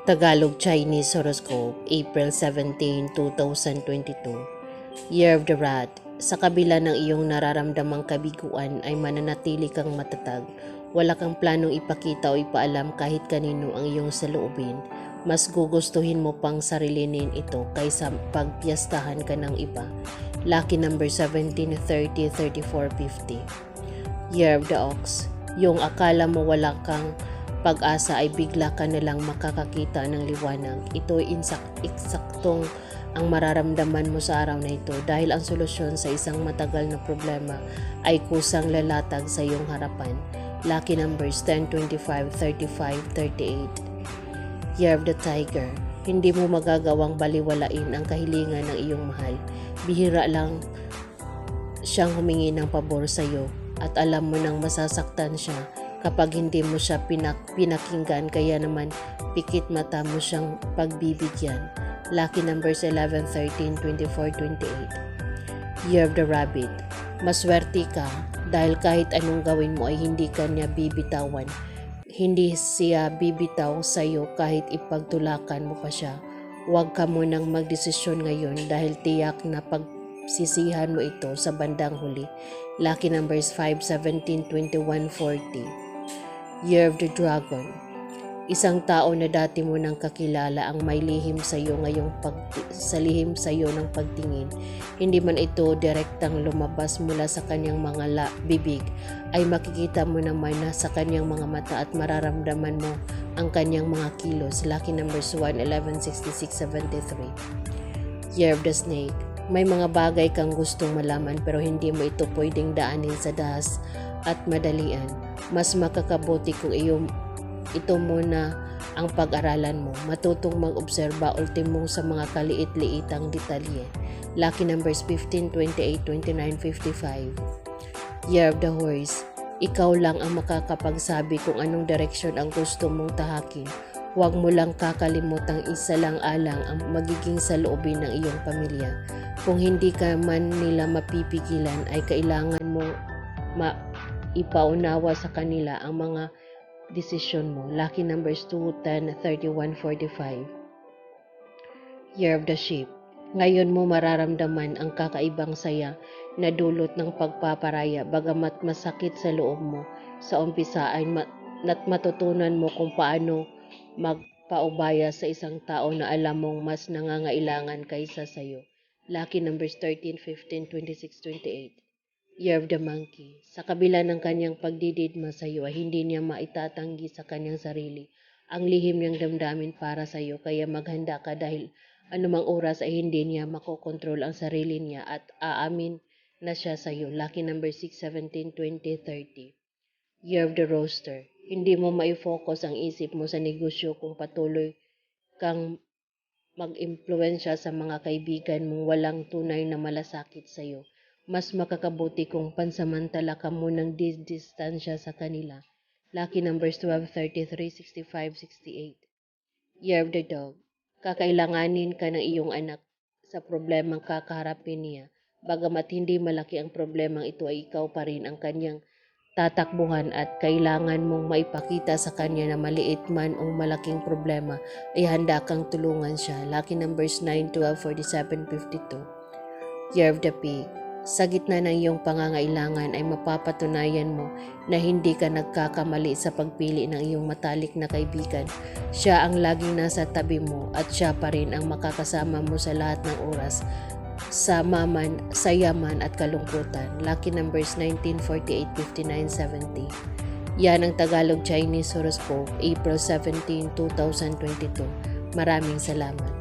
Tagalog-Chinese Horoscope, April 17, 2022. Year of the Rat. Sa kabila ng iyong nararamdamang kabiguan ay mananatili kang matatag. Wala kang planong ipakita o ipaalam kahit kanino ang iyong saloobin. Mas gugustuhin mo pang sarilinin ito kaysa pagpiyastahan ka ng iba. Lucky number 17, 30, 34, 50. Year of the Ox. Yung akala mo wala kang pag-asa ay bigla ka na lang makakakita ng liwanag. Ito ay eksaktong ang mararamdaman mo sa araw na ito dahil ang solusyon sa isang matagal na problema ay kusang lalatag sa iyong harapan. Lucky numbers 10, 25, 35, 38. Year of the Tiger. Hindi mo magagawang baliwalain ang kahilingan ng iyong mahal. Bihira lang siyang humingi ng pabor sa iyo at alam mo nang masasaktan siya kapag hindi mo siya pinakinggan, kaya naman pikit mata mo siyang pagbibigyan. Lucky numbers 11, 13, 24, 28. Year of the Rabbit. Maswerte ka dahil kahit anong gawin mo ay hindi ka niya bibitawan. Hindi siya bibitaw sa iyo kahit ipagtulakan mo pa siya. Huwag ka munang magdesisyon ngayon dahil tiyak na pagsisihan mo ito sa bandang huli. Lucky numbers 5, 17, 21, 40. Year of the Dragon. Isang tao na dati mo nang kakilala ang may lihim sa iyo ngayong lihim sa iyo ng pagtingin. Hindi man ito direktang lumabas mula sa kanyang mga bibig, ay makikita mo naman na sa kanyang mga mata at mararamdaman mo ang kanyang mga kilos. Lucky numbers 1, 11, 66, 73. Year of the Snake. May mga bagay kang gustong malaman pero hindi mo ito pwedeng daanin sa dahas at madalian. Mas makakabuti kung ito muna ang pag-aralan mo. Matutong mag-obserba ultimong sa mga kaliit-liitang detalye. Lucky numbers 15, 28, 29, 55. Year of the Horse. Ikaw lang ang makakapagsabi kung anong direksyon ang gusto mong tahakin. Huwag mo lang kakalimutang isa lang alang ang magiging saloobin ng iyong pamilya. Kung hindi ka man nila mapipigilan ay kailangan mo ipaunawa sa kanila ang mga desisyon mo. Lucky numbers 2, 10, 31, 45. Year of the Sheep. Ngayon mo mararamdaman ang kakaibang saya na dulot ng pagpaparaya, bagamat masakit sa loob mo. Sa umpisa ay matutunan mo kung paano magpaubaya sa isang tao na alam mong mas nangangailangan kaysa sa iyo. Lucky numbers 13, 15, 26, 28. Year of the Monkey. Sa kabila ng kanyang pagdididma sa iyo ay hindi niya maitatanggi sa kanyang sarili ang lihim niyang damdamin para sa iyo, kaya maghanda ka dahil anumang oras ay hindi niya makokontrol ang sarili niya at aamin na siya sa iyo. Lucky number 6, 17, 20, 30. Year of the Rooster. Hindi mo mai-focus ang isip mo sa negosyo kung patuloy kang mag-impluwensya sa mga kaibigan mong walang tunay na malasakit sa iyo. Mas makakabuti kung pansamantala ka munang distansya sa kanila. Lucky numbers 12, 33, 65, 68. Year of the Dog. Kakailanganin ka ng iyong anak sa problemang kakaharapin niya. Bagamat hindi malaki ang problemang ito ay ikaw pa rin ang kanyang tatakbuhan at kailangan mong maipakita sa kanya na maliit man o malaking problema ay handa kang tulungan siya. Lucky numbers 9, 12, 47, 52. Year of the Pig. Sa gitna ng iyong pangangailangan ay mapapatunayan mo na hindi ka nagkakamali sa pagpili ng iyong matalik na kaibigan. Siya ang laging nasa tabi mo at siya pa rin ang makakasama mo sa lahat ng oras, sa yaman at kalungkutan. Lucky numbers 19, 48, 59, 70. Yan ang Tagalog Chinese Horoscope, April 17, 2022. Maraming salamat.